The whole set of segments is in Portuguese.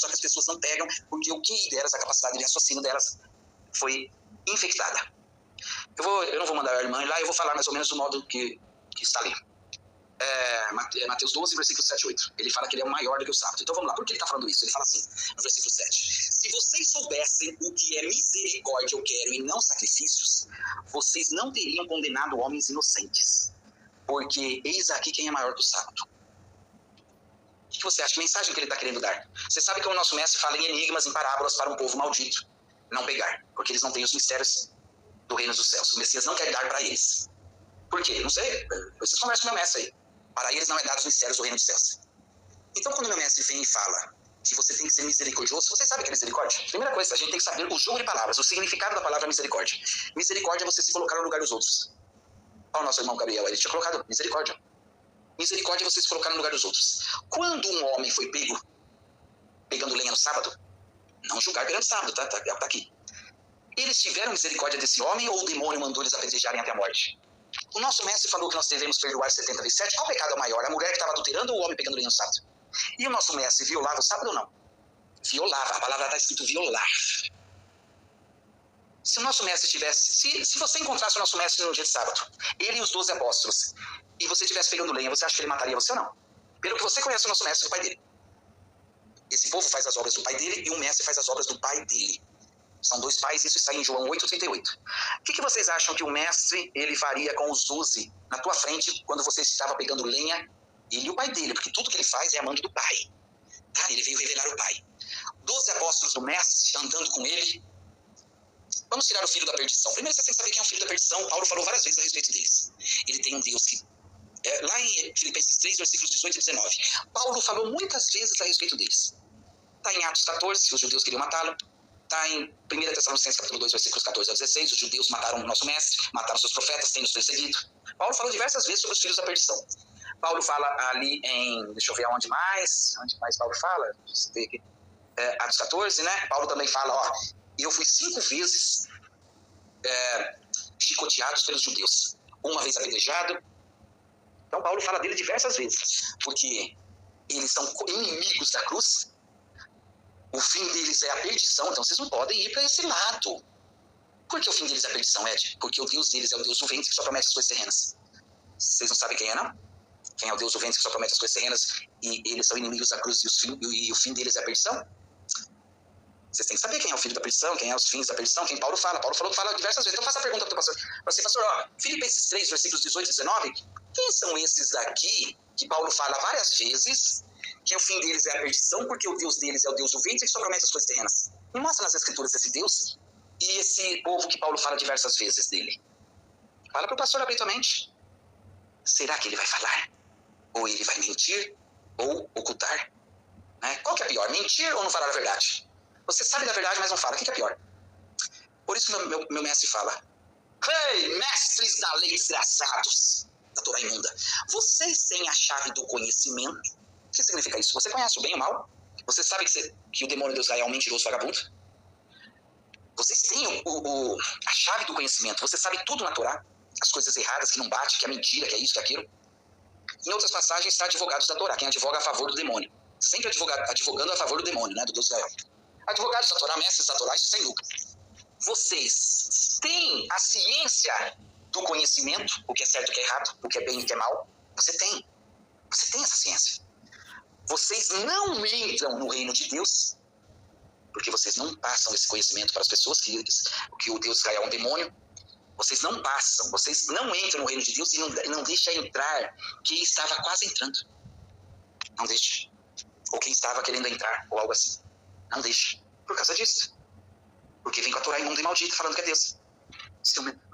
só que as pessoas não pegam porque o QI delas, a capacidade de raciocínio delas foi infectada. Eu não vou mandar a irmã lá, eu vou falar mais ou menos do modo que está ali. Mateus 12, versículo 7 e 8. Ele fala que ele é o maior do que o sábado. Então vamos lá, por que ele está falando isso? Ele fala assim, no versículo 7. Se vocês soubessem o que é misericórdia eu quero e não sacrifícios, vocês não teriam condenado homens inocentes. Porque eis aqui quem é maior que o sábado. O que você acha? Que mensagem que ele está querendo dar? Você sabe que o nosso mestre fala em enigmas, em parábolas para um povo maldito não pegar. Porque eles não têm os mistérios do reino dos céus. O Messias não quer dar para eles. Por quê? Não sei. Vocês conversam com o meu mestre aí. Para eles não é dado os mistérios do reino dos céus. Então, quando o meu mestre vem e fala que você tem que ser misericordioso, vocês sabem o que é misericórdia? Primeira coisa, a gente tem que saber o jogo de palavras, o significado da palavra misericórdia. Misericórdia é você se colocar no lugar dos outros. Olha o nosso irmão Gabriel, ele tinha colocado misericórdia. Misericórdia é você se colocar no lugar dos outros. Quando um homem foi pegando lenha no sábado, não julgar pegando sábado, tá aqui. Eles tiveram misericórdia desse homem ou o demônio mandou eles apedrejarem até a morte? O nosso mestre falou que nós devemos perdoar 70 vezes 7. Qual pecado é o maior? A mulher que estava adulterando ou o homem pegando lenha no sábado? E o nosso mestre violava o sábado ou não? Violava. A palavra está escrito violar. Se o nosso mestre tivesse... Se você encontrasse o nosso mestre no dia de sábado, ele e os 12 apóstolos, e você estivesse pegando lenha, você acha que ele mataria você ou não? Pelo que você conhece o nosso mestre e o pai dele. Esse povo faz as obras do pai dele e o mestre faz as obras do pai dele. São dois pais, isso está em João 8,38. O que vocês acham que o mestre ele faria com os 12 na tua frente quando você estava pegando lenha? Ele e o pai dele, porque tudo que ele faz é amando do pai. Tá? Ele veio revelar o pai. 12 apóstolos do mestre andando com ele. Vamos tirar o filho da perdição. Primeiro você tem que saber quem é o filho da perdição. Paulo falou várias vezes a respeito deles. Ele tem um Deus que... lá em Filipenses 3, versículos 18 e 19. Paulo falou muitas vezes a respeito deles. Está em Atos 14, os judeus queriam matá-lo. Está em 1 Tessalonicenses capítulo 2, versículos 14 a 16, os judeus mataram o nosso mestre, mataram seus profetas, têm nos perseguido. Paulo falou diversas vezes sobre os filhos da perdição. Paulo fala ali em, deixa eu ver onde mais Paulo fala, Atos 14, né? Paulo também fala, eu fui 5 vezes chicoteado pelos judeus, uma vez apedrejado. Então Paulo fala dele diversas vezes, porque eles são inimigos da cruz. O fim deles é a perdição, então vocês não podem ir para esse lado. Por que o fim deles é a perdição, Ed? Porque o Deus deles é o Deus do ventre que só promete as coisas terrenas. Vocês não sabem quem é, não? Quem é o Deus do ventre que só promete as coisas terrenas e eles são inimigos da cruz e o fim deles é a perdição? Vocês têm que saber quem é o filho da perdição, quem é os fins da perdição, quem Paulo fala. Paulo fala diversas vezes. Então faça a pergunta para o pastor. Pastor, Filipenses 3, versículos 18 e 19, quem são esses daqui que Paulo fala várias vezes que o fim deles é a perdição, porque o Deus deles é o Deus do ventre que só promete as coisas terrenas? Me mostra nas escrituras esse Deus e esse povo que Paulo fala diversas vezes dele. Fala para o pastor abrir tua mente. Será que ele vai falar? Ou ele vai mentir? Ou ocultar? Né? Qual que é pior? Mentir ou não falar a verdade? Você sabe da verdade, mas não fala. O que é pior? Por isso meu mestre fala: Ei, mestres da lei desgraçados, da Torá imunda, vocês têm a chave do conhecimento. O que significa isso? Você conhece o bem e o mal? Você sabe que o demônio de Israel é um mentiroso vagabundo? Vocês têm a chave do conhecimento. Você sabe tudo na Torá. As coisas erradas, que não bate, que é mentira, que é isso, que é aquilo. Em outras passagens está advogados da Torá, quem advoga a favor do demônio. Sempre advogando a favor do demônio, né, do Deus de Israel. Advogados da Torá, mestres da Torá, isso sem dúvida. Vocês têm a ciência do conhecimento, o que é certo, o que é errado, o que é bem e o que é mal. Você tem essa ciência. Vocês não entram no reino de Deus, porque vocês não passam esse conhecimento para as pessoas, que o Deus de Israel é um demônio. Vocês não passam, vocês não entram no reino de Deus e não deixam entrar quem estava quase entrando. Não deixa. Ou quem estava querendo entrar, ou algo assim. Não deixa. Por causa disso. Porque vem com a Torá imunda e maldita falando que é Deus.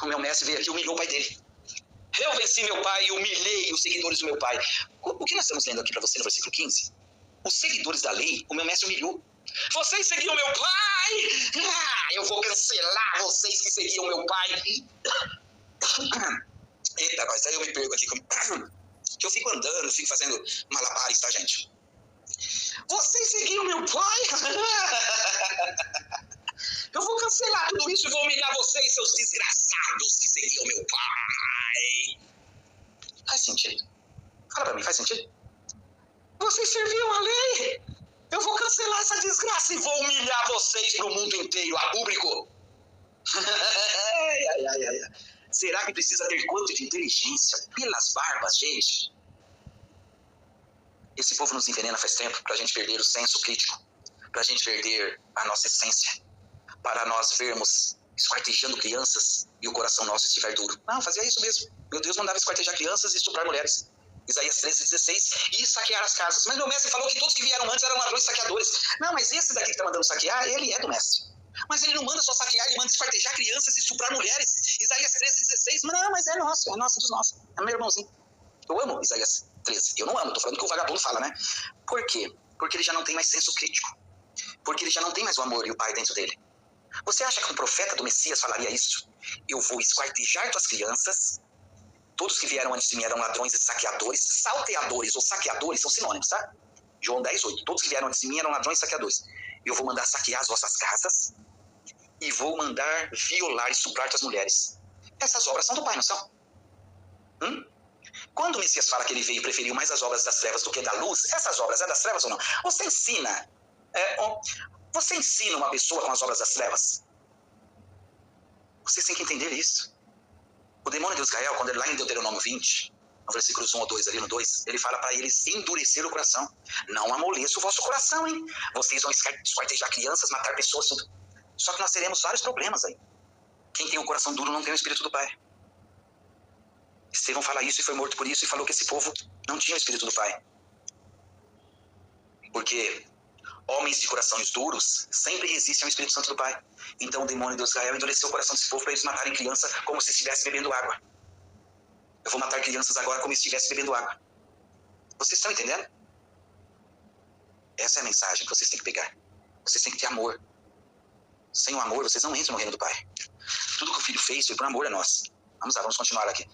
O meu mestre veio aqui e humilhou o pai dele. Eu venci meu pai e humilhei os seguidores do meu pai. O que nós estamos lendo aqui para você no versículo 15? Os seguidores da lei, o meu mestre humilhou. Vocês seguiam meu pai? Eu vou cancelar vocês que seguiam meu pai. Eita, mas aí eu me perco aqui. Que eu fico andando, fico fazendo malabares, tá, gente? Vocês seguiam meu pai? Eu vou cancelar tudo isso e vou humilhar vocês, seus desgraçados que seguiam meu pai. Faz sentido? Fala pra mim, faz sentido? Vocês serviam a lei? Eu vou cancelar essa desgraça e vou humilhar vocês pro mundo inteiro, a público. Será que precisa ter quanto de inteligência? Pelas barbas, gente. Esse povo nos envenena faz tempo pra gente perder o senso crítico, pra gente perder a nossa essência, para nós vermos esquartejando crianças e o coração nosso estiver duro. Não, fazia isso mesmo. Meu Deus mandava esquartejar crianças e estuprar mulheres. Isaías 13:16, e saquear as casas. Mas meu mestre falou que todos que vieram antes eram ladrões saqueadores. Não, mas esse daqui que está mandando saquear, ele é do mestre. Mas ele não manda só saquear, ele manda esquartejar crianças e estuprar mulheres. Isaías 13:16, não, mas é nosso dos nossos. É meu irmãozinho. Eu amo Isaías 13. Eu não amo, tô falando que o vagabundo fala, né? Por quê? Porque ele já não tem mais senso crítico. Porque ele já não tem mais o amor e o pai dentro dele. Você acha que um profeta do Messias falaria isso? Eu vou esquartejar tuas crianças. Todos que vieram antes de mim eram ladrões e saqueadores. Salteadores ou saqueadores são sinônimos, tá? João 10:8. Todos que vieram antes de mim eram ladrões e saqueadores. Eu vou mandar saquear as vossas casas e vou mandar violar e estuprar tuas mulheres. Essas obras são do Pai, não são? Quando o Messias fala que ele veio e preferiu mais as obras das trevas do que da luz, essas obras é das trevas ou não? Você ensina uma pessoa com as obras das trevas? Vocês têm que entender isso. O demônio de Israel, quando ele lá em Deuteronômio 20, no versículos 1 ou 2, ali no 2, ele fala para eles endurecer o coração. Não amoleça o vosso coração, hein? Vocês vão esquartejar crianças, matar pessoas, tudo. Só que nós teremos vários problemas aí. Quem tem o coração duro não tem o Espírito do Pai. Estevão fala isso e foi morto por isso e falou que esse povo não tinha o Espírito do Pai. Porque homens de corações duros sempre resistem ao Espírito Santo do Pai. Então o demônio de Israel endureceu o coração desse povo para eles matarem criança como se estivesse bebendo água. Eu vou matar crianças agora como se estivesse bebendo água. Vocês estão entendendo? Essa é a mensagem que vocês têm que pegar. Vocês têm que ter amor. Sem o amor, vocês não entram no reino do Pai. Tudo que o Filho fez foi por amor a nós. Vamos lá, vamos continuar aqui.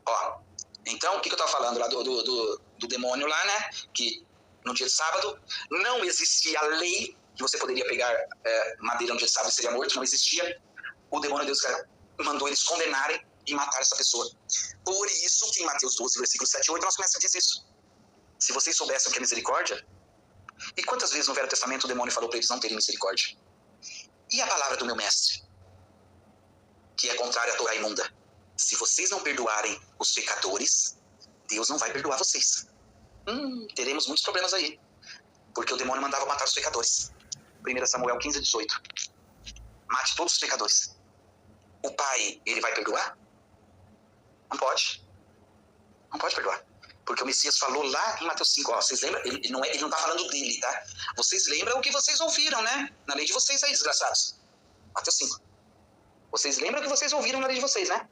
Ó, então, o que eu estava falando lá do demônio lá, né? Que no dia de sábado não existia a lei que você poderia pegar madeira no dia de sábado e seria morto, não existia. O demônio de Deus mandou eles condenarem e matar essa pessoa. Por isso que em Mateus 12, versículos 7 e 8, nosso mestre diz isso. Se vocês soubessem o que é misericórdia, e quantas vezes no Velho Testamento o demônio falou para eles não terem misericórdia? E a palavra do meu mestre, que é contrária à Torá imunda? Se vocês não perdoarem os pecadores, Deus não vai perdoar vocês. Teremos muitos problemas aí. Porque o demônio mandava matar os pecadores. 1 Samuel 15:18. Mate todos os pecadores. O pai, ele vai perdoar? Não pode. Não pode perdoar. Porque o Messias falou lá em Mateus 5, ó, vocês lembram? Ele não está falando dele, tá? Vocês lembram o que vocês ouviram, né? Na lei de vocês aí, desgraçados. Mateus 5. Vocês lembram o que vocês ouviram na lei de vocês, né?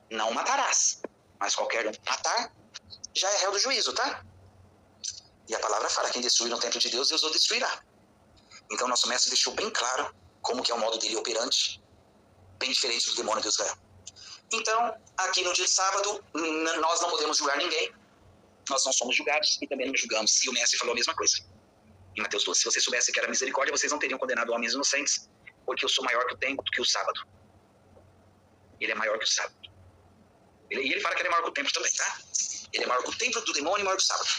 Não matarás. Mas qualquer um matar já é réu do juízo, tá? E a palavra fala, quem destruir no templo de Deus, Deus o destruirá. Então nosso mestre deixou bem claro como que é o modo dele operante, bem diferente do demônio de Israel. Então, aqui no dia de sábado, nós não podemos julgar ninguém. Nós não somos julgados e também não julgamos. E o mestre falou a mesma coisa. Em Mateus 12, se vocês soubessem que era misericórdia, vocês não teriam condenado homens inocentes, porque eu sou maior que o tempo do que o sábado. Ele é maior que o sábado. E ele fala que ele é maior que o templo também, tá? Ele é maior que o templo do demônio e maior que o sábado.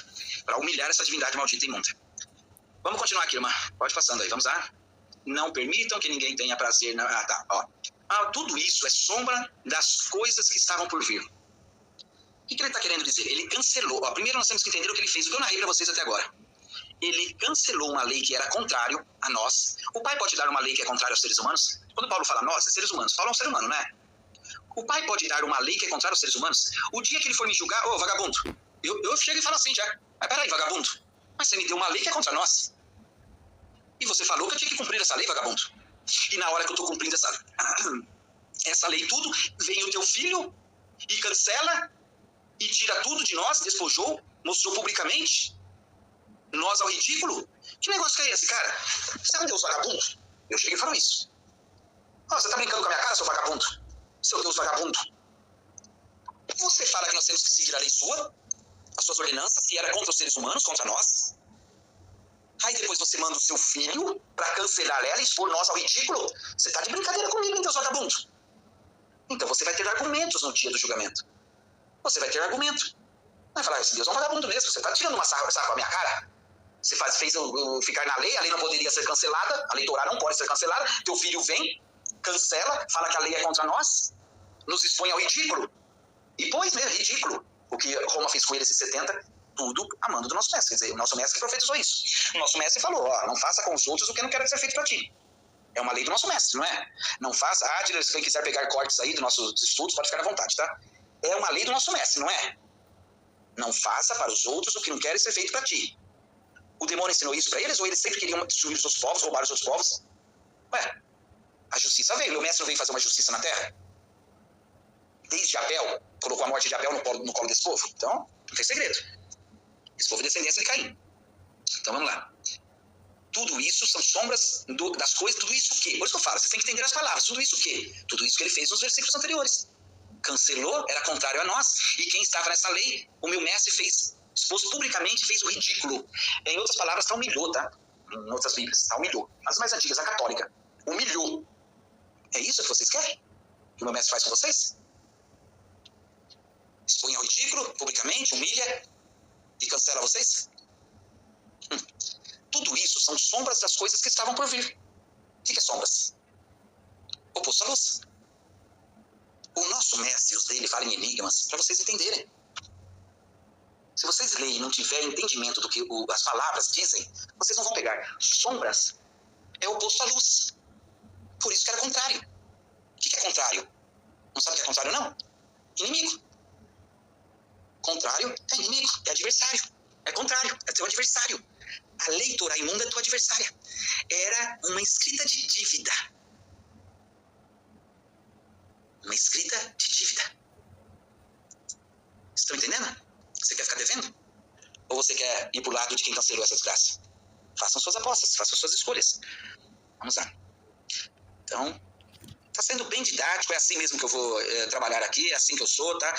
Para humilhar essa divindade maldita e imunda. Vamos continuar aqui, irmã. Pode passando aí, vamos lá. Não permitam que ninguém tenha prazer na... Ah, tá, ó. Tudo isso é sombra das coisas que estavam por vir. O que ele está querendo dizer? Ele cancelou. Ó, primeiro nós temos que entender o que ele fez, o que eu narrei para vocês até agora. Ele cancelou uma lei que era contrário a nós. O Pai pode dar uma lei que é contrária aos seres humanos? Quando Paulo fala nós, é seres humanos. Paulo é um ser humano, né? O Pai pode dar uma lei que é contrária aos seres humanos? O dia que ele for me julgar, vagabundo, eu chego e falo assim já. Mas peraí, vagabundo, mas você me deu uma lei que é contra nós. E você falou que eu tinha que cumprir essa lei, vagabundo. E na hora que eu estou cumprindo essa lei tudo, vem o teu filho e cancela e tira tudo de nós, despojou, mostrou publicamente, nós ao ridículo. Que negócio que é esse, cara? Você é um Deus vagabundo? Eu cheguei e falo isso. Você tá brincando com a minha cara, seu vagabundo? Seu Deus vagabundo. Você fala que nós temos que seguir a lei sua, as suas ordenanças, que era contra os seres humanos, contra nós. Aí depois você manda o seu filho para cancelar ela e expor nós ao ridículo. Você tá de brincadeira comigo, hein, Deus vagabundo? Então você vai ter argumentos no dia do julgamento. Você vai ter argumento. Vai falar, esse Deus é um vagabundo mesmo, você está tirando uma sarra com a minha cara? Você fez eu ficar na lei, a lei não poderia ser cancelada, a lei Torá não pode ser cancelada, teu filho vem, cancela, fala que a lei é contra nós, nos expõe ao ridículo. E pois mesmo, ridículo. O que Roma fez com eles em 70, tudo a mando do nosso mestre. Quer dizer, o nosso mestre profetizou isso. O nosso mestre falou, ó, não faça com os outros o que não quero ser feito para ti. É uma lei do nosso mestre, não é? Não faça, se quem quiser pegar cortes aí dos nossos estudos, pode ficar à vontade, tá? É uma lei do nosso mestre, não é? Não faça para os outros o que não quer ser feito para ti. O demônio ensinou isso para eles ou eles sempre queriam destruir os outros povos, roubar os outros povos? Ué, a justiça veio. Meu mestre não veio fazer uma justiça na terra? Desde Abel, colocou a morte de Abel no colo desse povo. Então, não tem segredo. Esse povo é descendência de Caim. Então, vamos lá. Tudo isso são sombras das coisas. Tudo isso o quê? Por isso que eu falo, você tem que entender as palavras. Tudo isso o quê? Tudo isso que ele fez nos versículos anteriores. Cancelou, era contrário a nós. E quem estava nessa lei, o meu mestre expôs publicamente, fez o ridículo. Em outras palavras, está humilhou, tá? Em outras bíblias, está humilhou. As mais antigas, a católica. Humilhou. É isso que vocês querem? Que o meu mestre faz com vocês? Expõe ao ridículo, publicamente, humilha e cancela vocês? Tudo isso são sombras das coisas que estavam por vir. O que é sombras? Oposto à luz. O nosso mestre e os dele falam em enigmas para vocês entenderem. Se vocês lerem e não tiverem entendimento do que as palavras dizem, vocês não vão pegar. Sombras é oposto à luz. Por isso que era contrário. O que é contrário? Não sabe o que é contrário, não? Inimigo. Contrário é inimigo, é adversário. É contrário, é teu adversário. A lei Torá imunda é tua adversária. Era uma escrita de dívida. Uma escrita de dívida. Estão entendendo? Você quer ficar devendo? Ou você quer ir pro lado de quem cancelou essa desgraça? Façam suas apostas, façam suas escolhas. Vamos lá. Então, tá sendo bem didático, é assim mesmo que eu vou trabalhar aqui, é assim que eu sou, tá?